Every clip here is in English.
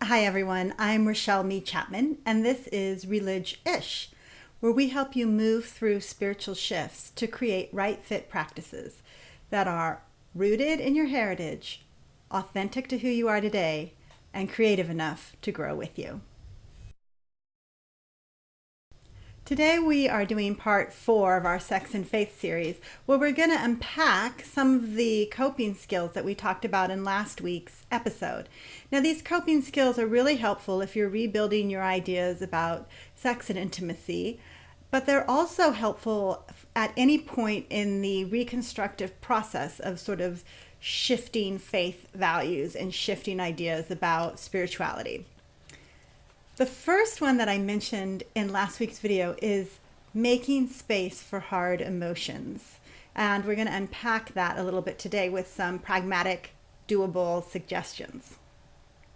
Hi everyone, I'm Rachelle Mee-Chapman, and this is Relig-ish, where we help you move through spiritual shifts to create right fit practices that are rooted in your heritage, authentic to who you are today, and creative enough to grow with you. Today we are doing part 4 of our Sex and Faith series, where we're going to unpack some of the coping skills that we talked about in last week's episode. Now, these coping skills are really helpful if you're rebuilding your ideas about sex and intimacy, but they're also helpful at any point in the reconstructive process of sort of shifting faith values and shifting ideas about spirituality. The first one that I mentioned in last week's video is making space for hard emotions. And we're going to unpack that a little bit today with some pragmatic, doable suggestions.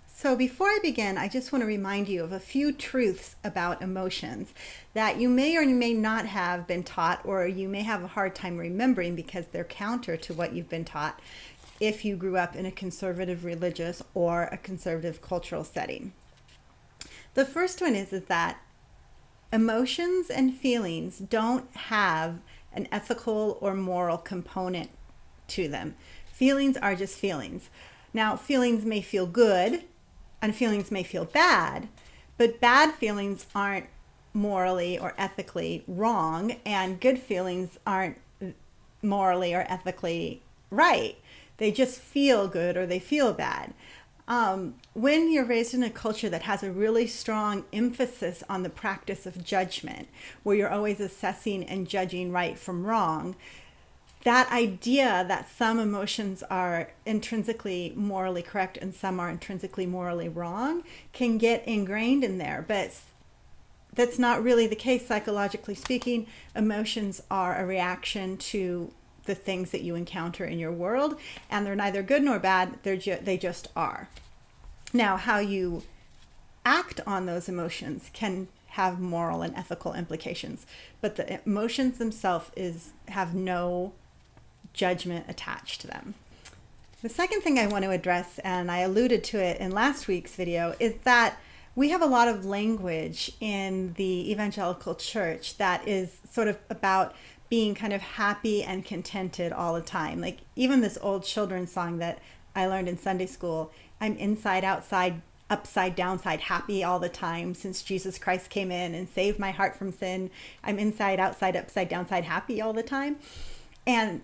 So before I begin, I just want to remind you of a few truths about emotions that you may or may not have been taught, or you may have a hard time remembering because they're counter to what you've been taught if you grew up in a conservative religious or a conservative cultural setting. The first one is that emotions and feelings don't have an ethical or moral component to them. Feelings are just feelings. Now, feelings may feel good and feelings may feel bad, but bad feelings aren't morally or ethically wrong, and good feelings aren't morally or ethically right. They just feel good or they feel bad. When you're raised in a culture that has a really strong emphasis on the practice of judgment, where you're always assessing and judging right from wrong, that idea that some emotions are intrinsically morally correct and some are intrinsically morally wrong can get ingrained in there. But that's not really the case, psychologically speaking. Emotions are a reaction to the things that you encounter in your world, and they're neither good nor bad. They just are. Now, how you act on those emotions can have moral and ethical implications, but the emotions themselves have no judgment attached to them. The second thing I want to address, and I alluded to it in last week's video, is that we have a lot of language in the evangelical church that is sort of about being kind of happy and contented all the time. Like even this old children's song that I learned in Sunday school, I'm inside, outside, upside, downside, happy all the time since Jesus Christ came in and saved my heart from sin. I'm inside, outside, upside, downside, happy all the time. And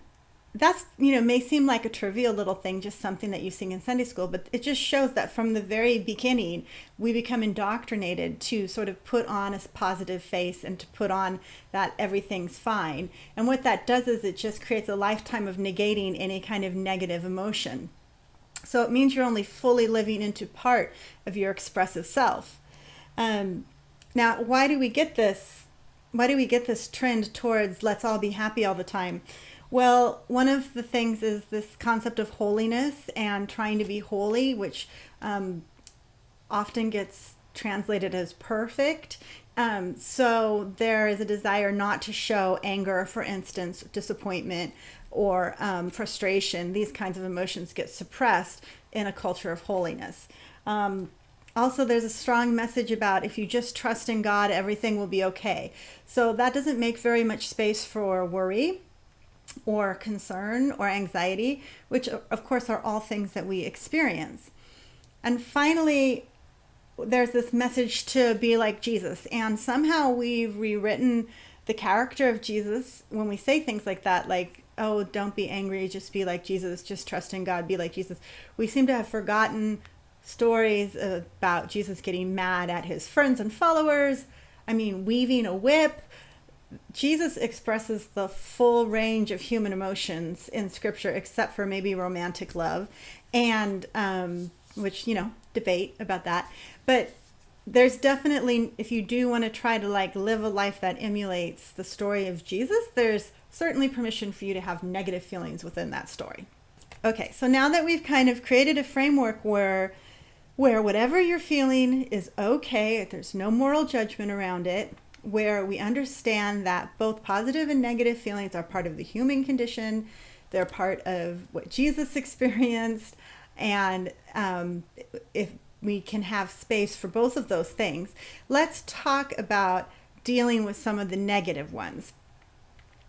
that's, may seem like a trivial little thing, just something that you sing in Sunday school, but it just shows that from the very beginning, we become indoctrinated to sort of put on a positive face and to put on that everything's fine. And what that does is it just creates a lifetime of negating any kind of negative emotion. So it means you're only fully living into part of your expressive self. Now, why do we get this? Why do we get this trend towards let's all be happy all the time? Well, one of the things is this concept of holiness and trying to be holy, which often gets translated as perfect. So there is a desire not to show anger, for instance, disappointment, or frustration. These kinds of emotions get suppressed in a culture of holiness. Also, there's a strong message about if you just trust in God, everything will be okay. So that doesn't make very much space for worry or concern or anxiety, which of course are all things that we experience. And finally, there's this message to be like Jesus, and somehow we've rewritten the character of Jesus when we say things like that, like, oh, don't be angry, just be like Jesus, just trust in God, be like Jesus. We seem to have forgotten stories about Jesus getting mad at his friends and followers. Weaving a whip. Jesus expresses the full range of human emotions in Scripture, except for maybe romantic love, and which, debate about that. But there's definitely, if you do want to try to live a life that emulates the story of Jesus, there's certainly permission for you to have negative feelings within that story. Okay, so now that we've kind of created a framework where whatever you're feeling is okay, there's no moral judgment around it, where we understand that both positive and negative feelings are part of the human condition, they're part of what Jesus experienced, and if we can have space for both of those things. Let's talk about dealing with some of the negative ones.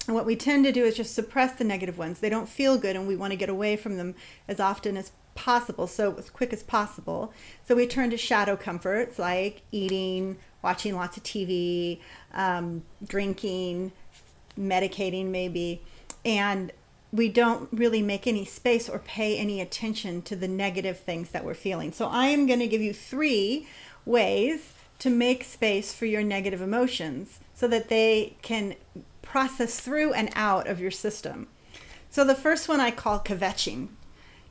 And what we tend to do is just suppress the negative ones. They don't feel good, and we want to get away from them as often as possible, so as quick as possible. So we turn to shadow comforts like eating, watching lots of TV, drinking, medicating maybe, and we don't really make any space or pay any attention to the negative things that we're feeling. So I am going to give you 3 ways to make space for your negative emotions so that they can process through and out of your system. So the first one I call kvetching.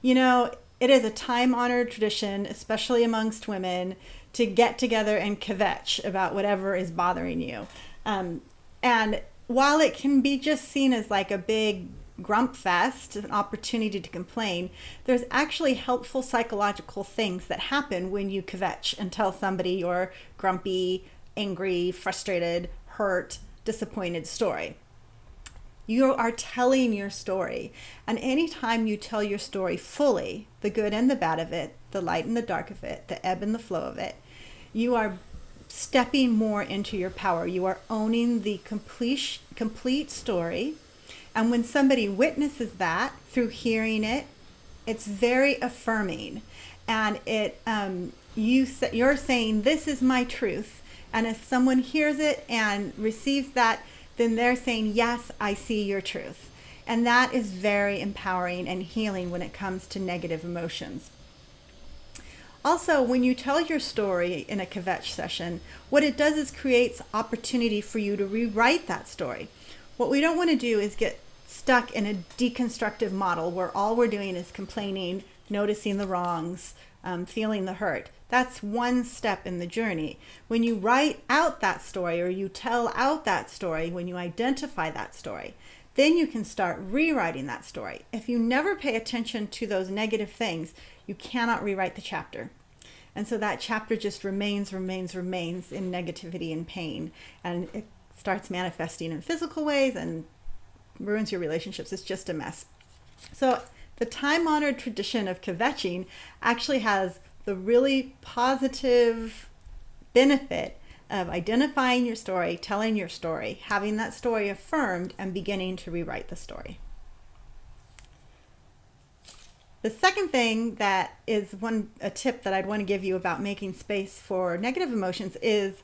You know, it is a time-honored tradition, especially amongst women, to get together and kvetch about whatever is bothering you. And while it can be just seen as like a big grump fest, an opportunity to complain, there's actually helpful psychological things that happen when you kvetch and tell somebody your grumpy, angry, frustrated, hurt, disappointed story. You are telling your story, and anytime you tell your story fully, the good and the bad of it, the light and the dark of it, the ebb and the flow of it, you are stepping more into your power. You are owning the complete story. And when somebody witnesses that through hearing it, it's very affirming. And you're saying, this is my truth. And if someone hears it and receives that, then they're saying, yes, I see your truth. And that is very empowering and healing when it comes to negative emotions. Also, when you tell your story in a kvetch session, what it does is creates opportunity for you to rewrite that story. What we don't want to do is get stuck in a deconstructive model where all we're doing is complaining, noticing the wrongs, feeling the hurt. That's one step in the journey. When you write out that story, or you tell out that story, when you identify that story, then you can start rewriting that story. If you never pay attention to those negative things, you cannot rewrite the chapter. And so that chapter just remains in negativity and pain. And it starts manifesting in physical ways and ruins your relationships. It's just a mess. So the time-honored tradition of kvetching actually has the really positive benefit of identifying your story, telling your story, having that story affirmed, and beginning to rewrite the story. The second thing that is a tip that I'd want to give you about making space for negative emotions is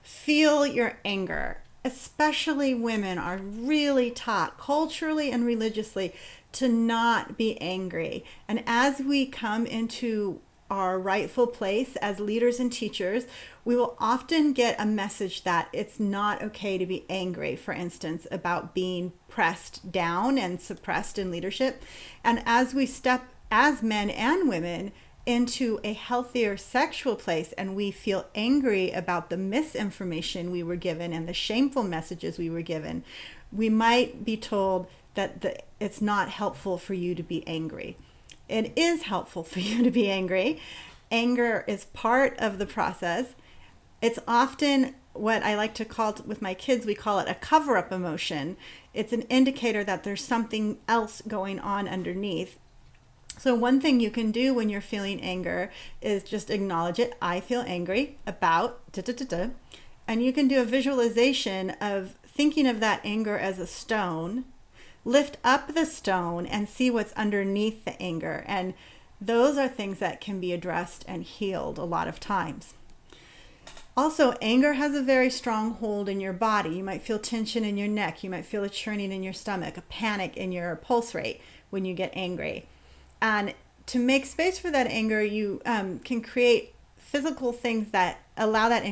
feel your anger. Especially women are really taught culturally and religiously to not be angry. And as we come into our rightful place as leaders and teachers, we will often get a message that it's not okay to be angry, for instance, about being pressed down and suppressed in leadership. And as we step as men and women into a healthier sexual place and we feel angry about the misinformation we were given and the shameful messages we were given, we might be told that it's not helpful for you to be angry. It is helpful for you to be angry. Anger is part of the process. It's often what I like to call, with my kids, we call it a cover-up emotion. It's an indicator that there's something else going on underneath. So one thing you can do when you're feeling anger is just acknowledge it. I feel angry about da-da-da-da. And you can do a visualization of thinking of that anger as a stone. Lift up the stone and see what's underneath the anger. And those are things that can be addressed and healed a lot of times. Also, anger has a very strong hold in your body. You might feel tension in your neck. You might feel a churning in your stomach, a panic in your pulse rate when you get angry. And to make space for that anger, you can create physical things that allow that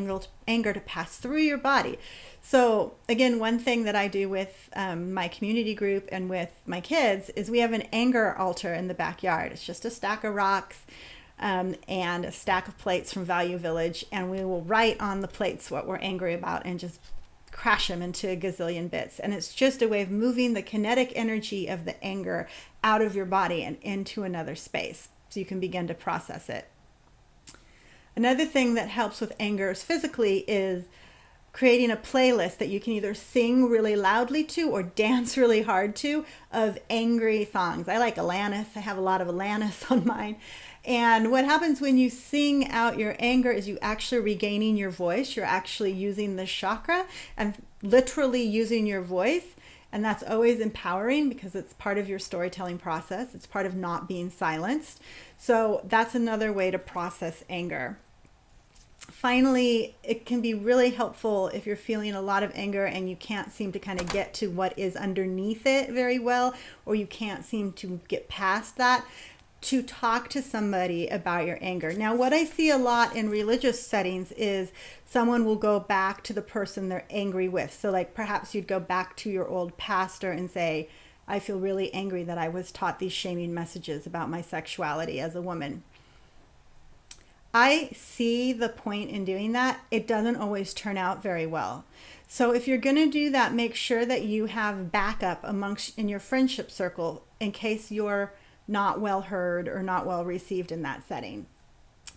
anger to pass through your body. So again, one thing that I do with my community group and with my kids is we have an anger altar in the backyard. It's just a stack of rocks and a stack of plates from Value Village, and we will write on the plates what we're angry about and just crash them into a gazillion bits. And it's just a way of moving the kinetic energy of the anger out of your body and into another space so you can begin to process it. Another thing that helps with anger physically is creating a playlist that you can either sing really loudly to or dance really hard to of angry songs. I like Alanis. I have a lot of Alanis on mine. And what happens when you sing out your anger is you actually regaining your voice. You're actually using the chakra and literally using your voice. And that's always empowering because it's part of your storytelling process. It's part of not being silenced. So that's another way to process anger. Finally, it can be really helpful if you're feeling a lot of anger and you can't seem to kind of get to what is underneath it very well, or you can't seem to get past that, to talk to somebody about your anger. Now, what I see a lot in religious settings is someone will go back to the person they're angry with. So like perhaps you'd go back to your old pastor and say, I feel really angry that I was taught these shaming messages about my sexuality as a woman. I see the point in doing that. It doesn't always turn out very well. So if you're going to do that, make sure that you have backup in your friendship circle in case you're not well heard or not well received in that setting.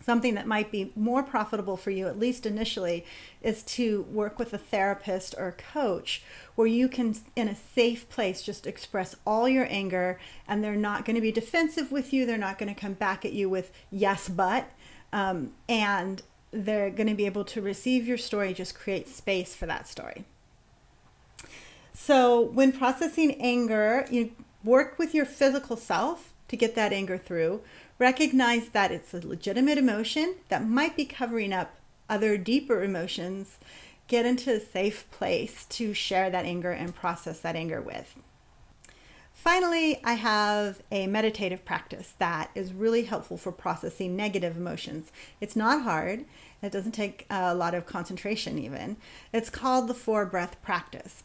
Something that might be more profitable for you, at least initially, is to work with a therapist or coach where you can, in a safe place, just express all your anger, and they're not going to be defensive with you. They're not going to come back at you with yes, but. And they're going to be able to receive your story, just create space for that story. So when processing anger, you work with your physical self to get that anger through. Recognize that it's a legitimate emotion that might be covering up other deeper emotions. Get into a safe place to share that anger and process that anger with. Finally, I have a meditative practice that is really helpful for processing negative emotions. It's not hard. It doesn't take a lot of concentration even. It's called the 4-breath practice.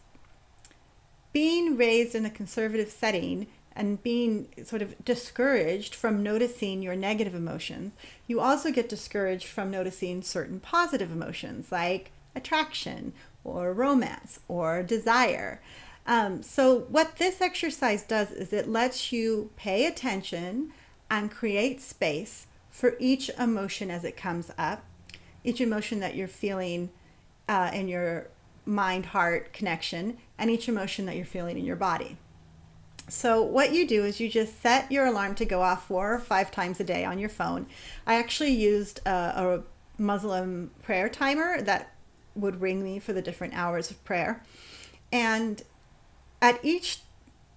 Being raised in a conservative setting and being sort of discouraged from noticing your negative emotions, you also get discouraged from noticing certain positive emotions like attraction or romance or desire. So what this exercise does is it lets you pay attention and create space for each emotion as it comes up, each emotion that you're feeling in your mind-heart connection, and each emotion that you're feeling in your body. So what you do is you just set your alarm to go off 4 or 5 times a day on your phone. I actually used a Muslim prayer timer that would ring me for the different hours of prayer. And at each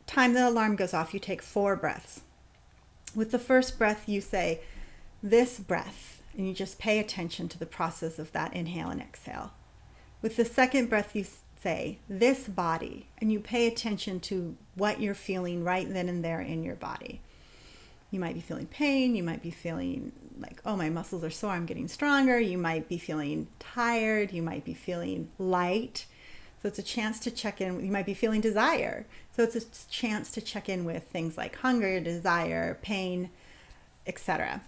time the alarm goes off, you take 4 breaths. With the first breath, you say, this breath, and you just pay attention to the process of that inhale and exhale. With the second breath, you say, this body, and you pay attention to what you're feeling right then and there in your body. You might be feeling pain. You might be feeling like, oh, my muscles are sore, I'm getting stronger. You might be feeling tired. You might be feeling light. So it's a chance to check in. You might be feeling desire. So it's a chance to check in with things like hunger, desire, pain, etc.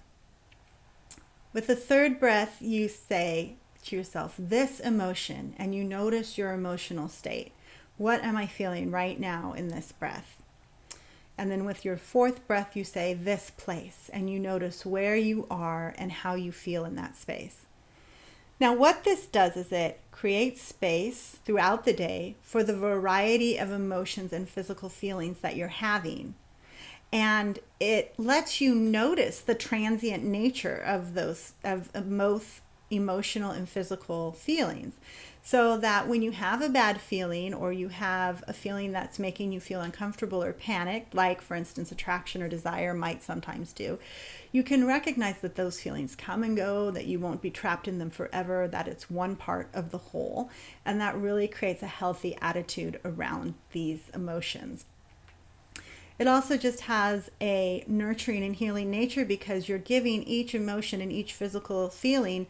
With the third breath, you say to yourself, this emotion, and you notice your emotional state. What am I feeling right now in this breath? And then with your fourth breath, you say this place, and you notice where you are and how you feel in that space. Now, what this does is it creates space throughout the day for the variety of emotions and physical feelings that you're having. And it lets you notice the transient nature of those, of most emotional and physical feelings. So that when you have a bad feeling, or you have a feeling that's making you feel uncomfortable or panicked, like for instance attraction or desire might sometimes do, you can recognize that those feelings come and go, that you won't be trapped in them forever, that it's one part of the whole, and that really creates a healthy attitude around these emotions. It also just has a nurturing and healing nature because you're giving each emotion and each physical feeling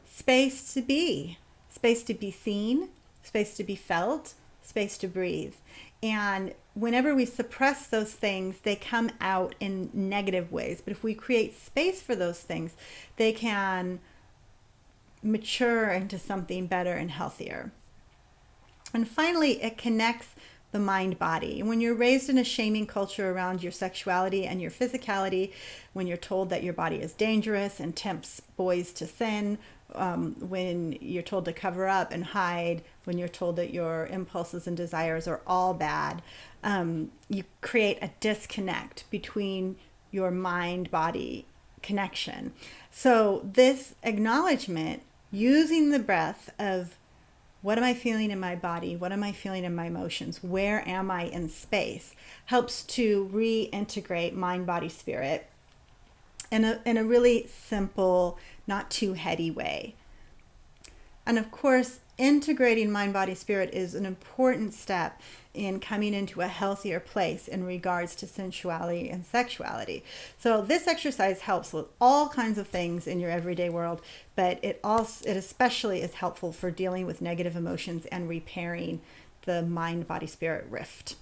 space to be seen, space to be felt, space to breathe. And whenever we suppress those things, they come out in negative ways. But if we create space for those things, they can mature into something better and healthier. And finally, it connects the mind-body. When you're raised in a shaming culture around your sexuality and your physicality, when you're told that your body is dangerous and tempts boys to sin, when you're told to cover up and hide, when you're told that your impulses and desires are all bad, you create a disconnect between your mind-body connection. So this acknowledgement, using the breath of what am I feeling in my body? What am I feeling in my emotions? Where am I in space? Helps to reintegrate mind, body, spirit in a really simple, not too heady way. And of course, integrating mind, body, spirit is an important step in coming into a healthier place in regards to sensuality and sexuality. So this exercise helps with all kinds of things in your everyday world, but it especially is helpful for dealing with negative emotions and repairing the mind, body, spirit rift.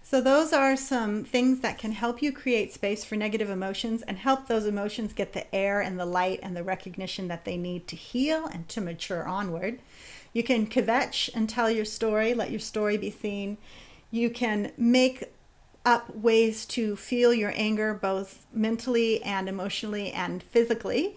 So those are some things that can help you create space for negative emotions and help those emotions get the air and the light and the recognition that they need to heal and to mature onward. You can kvetch and tell your story, let your story be seen. You can make up ways to feel your anger both mentally and emotionally and physically.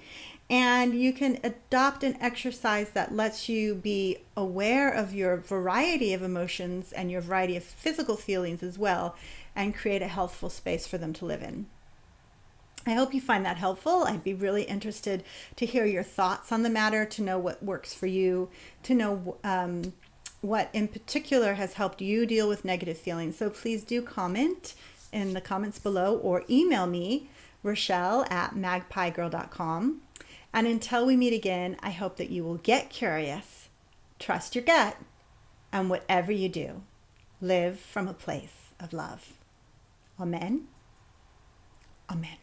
And you can adopt an exercise that lets you be aware of your variety of emotions and your variety of physical feelings as well, and create a healthful space for them to live in. I hope you find that helpful. I'd be really interested to hear your thoughts on the matter, to know what works for you, to know what in particular has helped you deal with negative feelings. So please do comment in the comments below or email me, Rachelle@magpiegirl.com. And until we meet again, I hope that you will get curious, trust your gut, and whatever you do, live from a place of love. Amen. Amen.